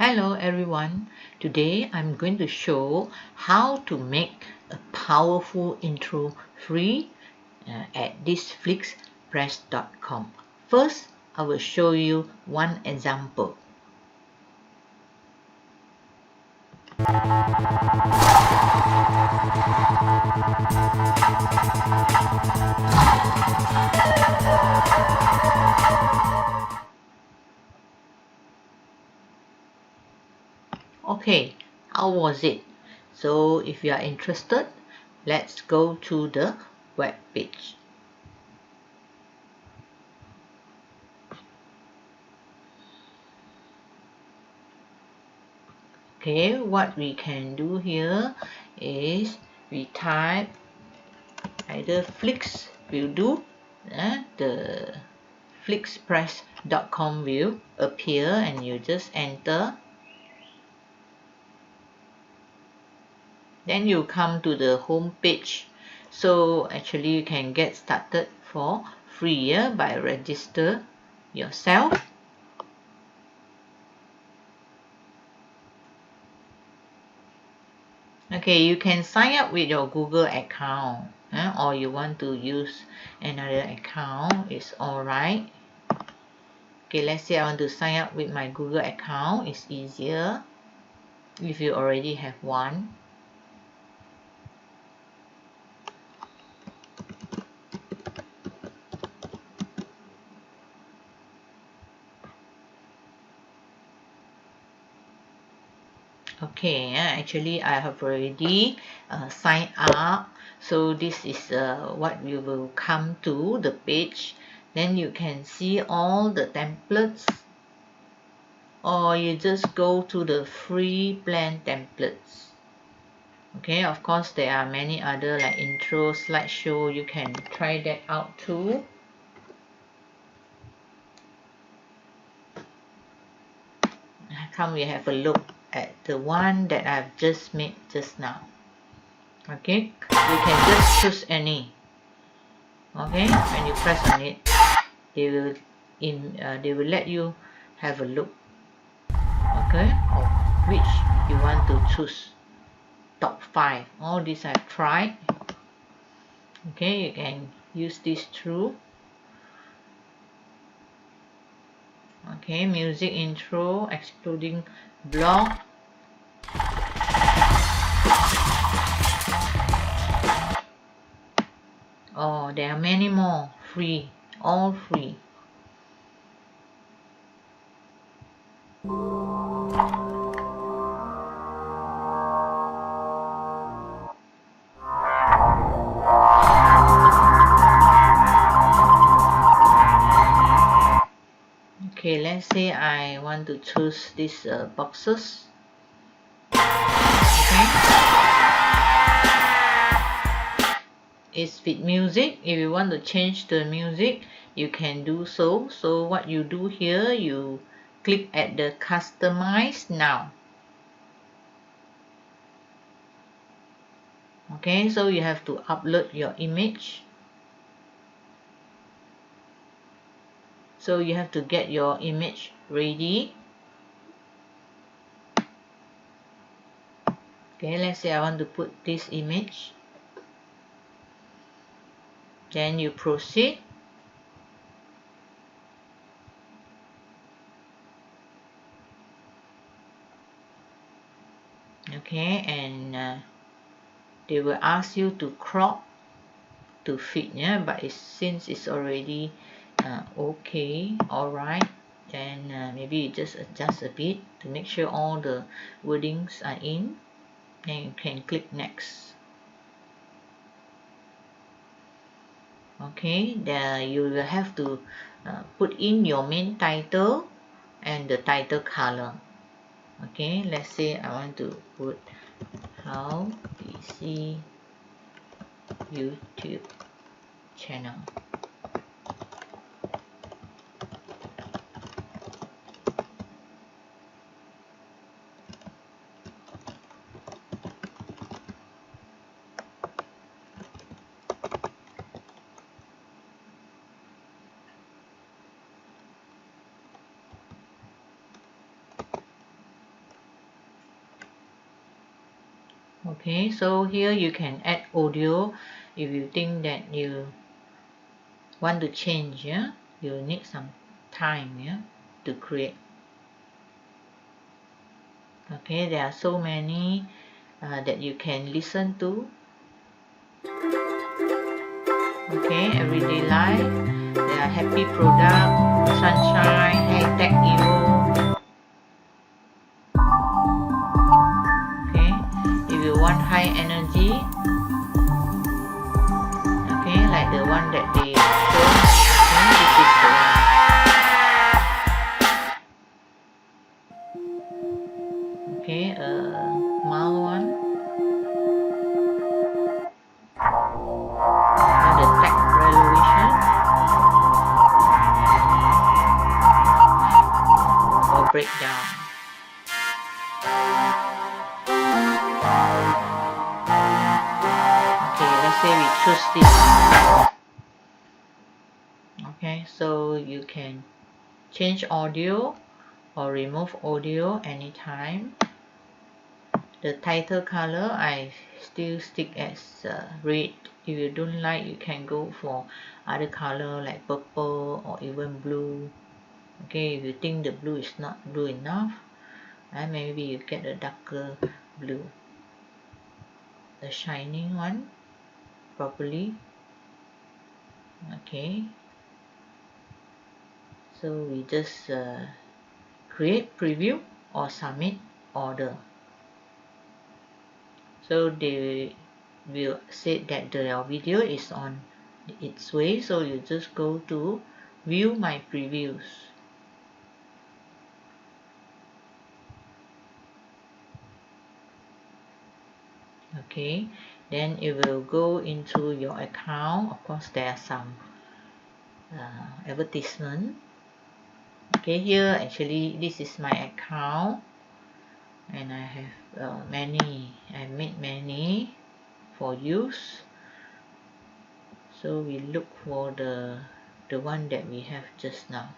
Hello everyone, today I'm going to show how to make a powerful intro free at this FLIXPRESS.com. First, I will show you one example. Okay, how was it? So if you are interested, let's go to the web page. Okay, what we can do here is we type either Flix will do, the FLIXPRESS.com will appear and you just enter. Then you come to the home page. So actually you can get started for free by register yourself. Okay, you can sign up with your Google account or you want to use another account, it's alright. Okay, let's say I want to sign up with my Google account, it's easier if you already have one. Okay, actually I have already signed up. So this is what you will come to the page. Then you can see all the templates, or you just go to the free plan templates. Okay, of course there are many other like intro, slideshow, you can try that out too. Come, we have a look at the one that I've just made just now. Okay, you can just choose any. Okay, when you press on it, they will let you have a look, okay, of which you want to choose. Top 5, all these I've tried. Okay, you can use this through. Okay, music intro excluding blog. Oh, there are many more free, all free. Okay, let's say I want to choose these boxes. Okay. It's with music. If you want to change the music, you can do so. So what you do here, you click at the customize now. Okay, so you have to upload your image. So you have to get your image ready. Okay, let's say I want to put this image. Then you proceed. Okay, and they will ask you to crop to fit, but since it's already okay, alright, then maybe you just adjust a bit to make sure all the wordings are in. Then you can click next. Okay, then you will have to put in your main title and the title color. Okay, let's say I want to put howdc YouTube channel. Okay, so here you can add audio if you think that you want to change. Yeah, you need some time, yeah, to create. Okay, there are so many that you can listen to. Okay, everyday life, there are happy product, sunshine, high-tech hero. Okay, if you want high energy, okay, like the one that they show, okay, this is the one. Okay, mild one, and the tech resolution or breakdown. Okay, let's say we choose this. Okay, so you can change audio or remove audio anytime. The title color I still stick as red. If you don't like, you can go for other color like purple or even blue. Okay, if you think the blue is not blue enough, and maybe you get a darker blue, the shining one properly. Okay, so we just create, preview, or submit order. So they will say that your video is on its way, so you just go to view my previews. Okay, then it will go into your account. Of course, there are some advertisement. Okay, here actually this is my account, and I have I made many for use. So we look for the one that we have just now.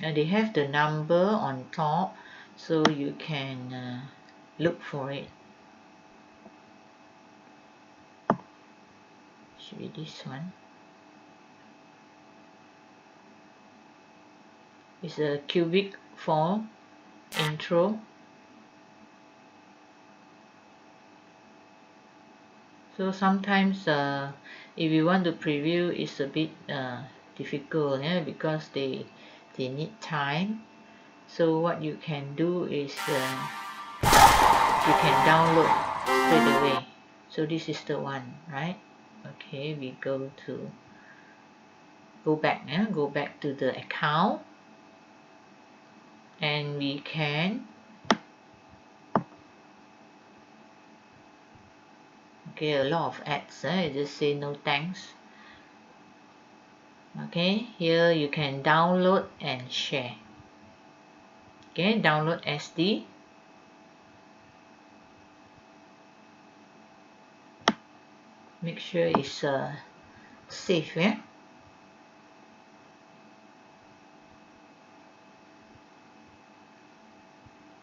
And they have the number on top, so you can look for it. Should be this one. It's a cubic form intro. So sometimes if you want to preview, it's a bit difficult, yeah, because they need time. So what you can do is you can download straight away. So this is the one, right? Okay, we go back, yeah, go back to the account, and we can a lot of ads, I just say no thanks. Okay, here you can download and share. Okay, download SD. Make sure it's safe, yeah.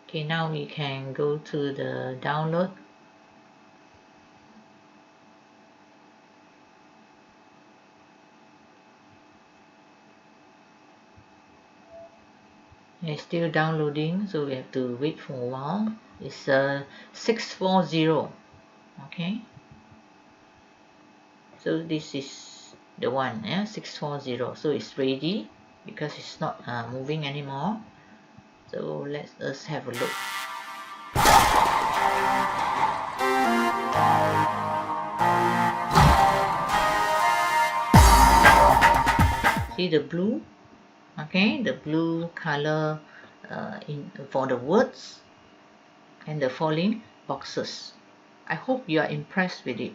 Okay, now we can go to the download. It's still downloading, so we have to wait for a while. It's 640. Okay, so this is the one, yeah, 640. So it's ready because it's not moving anymore. So let us have a look. See the blue? Okay, the blue color for the words and the falling boxes. I hope you are impressed with it.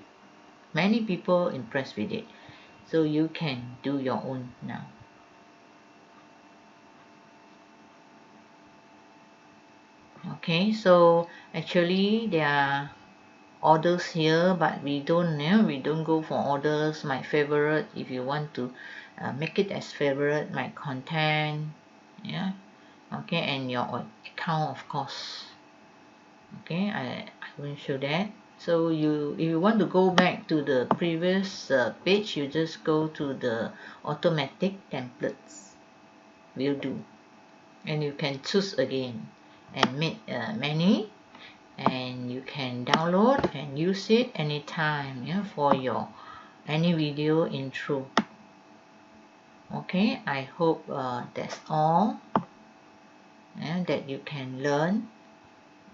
Many people impressed with it, so you can do your own now. Okay, so actually there are orders here, but we don't go for orders. My favorite, if you want to make it as favorite, my content, yeah, okay, and your account of course. Okay, I will show that. So if you want to go back to the previous page, you just go to the automatic templates will do, and you can choose again and make many, and you can download and use it anytime, yeah, for your any video intro. Okay, I hope that's all, yeah, that you can learn.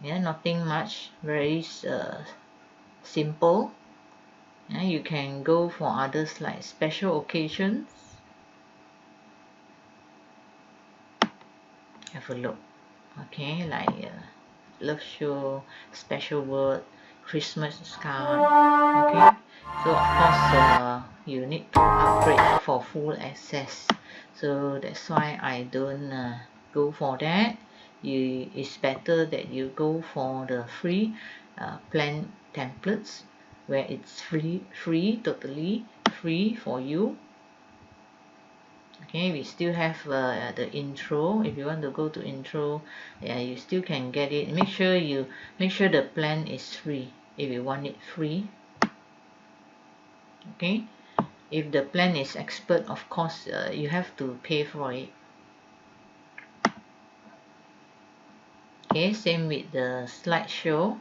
Yeah, nothing much, very simple. Yeah, you can go for others like special occasions. Have a look. Okay, like love show, special word, Christmas card. Okay, so of course you need to upgrade for full access, so that's why I don't go for that. It's better that you go for the free plan templates, where it's free, totally free for you. Okay, we still have the intro. If you want to go to intro, yeah, you still can get it. Make sure the plan is free if you want it free. Okay, if the plan is expert, of course you have to pay for it. Okay, same with the slideshow.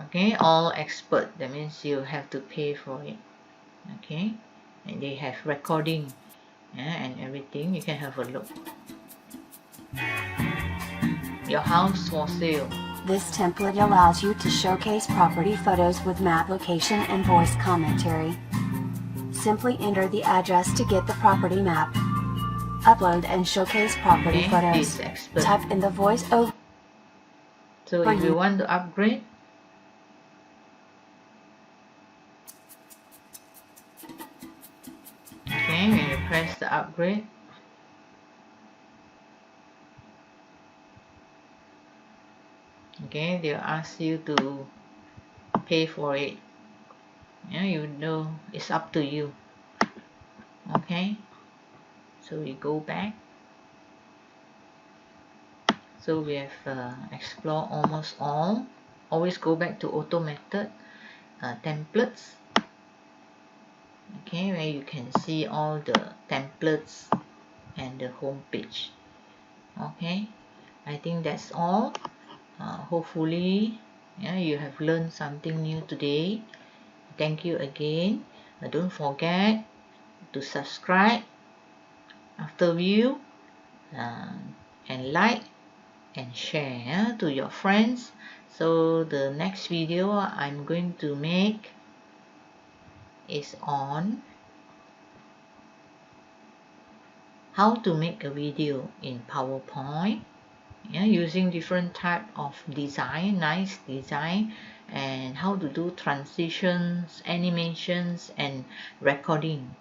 Okay, all expert, that means you have to pay for it. Okay, and they have recording, yeah, and everything. You can have a look. Your house for sale. This template allows you to showcase property photos with map location and voice commentary. Simply enter the address to get the property map. Upload and showcase property photos. Type in the voice over. So if you want to upgrade, okay, when you press the upgrade, okay, they'll ask you to pay for it. Yeah, you know, it's up to you. Okay, so we go back. So we have explored almost all. Always go back to auto method templates. Okay, where you can see all the templates and the home page. Okay, I think that's all. Hopefully, yeah, you have learned something new today. Thank you again. Don't forget to subscribe after view, and like and share to your friends. So the next video I'm going to make is on how to make a video in PowerPoint, yeah, using different type of design, nice design, and how to do transitions, animations, and recording.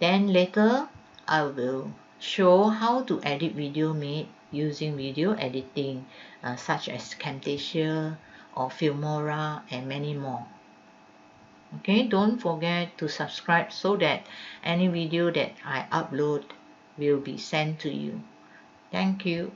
Then later I will show how to edit video made using video editing such as Camtasia or Filmora and many more. Okay, don't forget to subscribe so that any video that I upload will be sent to you. Thank you.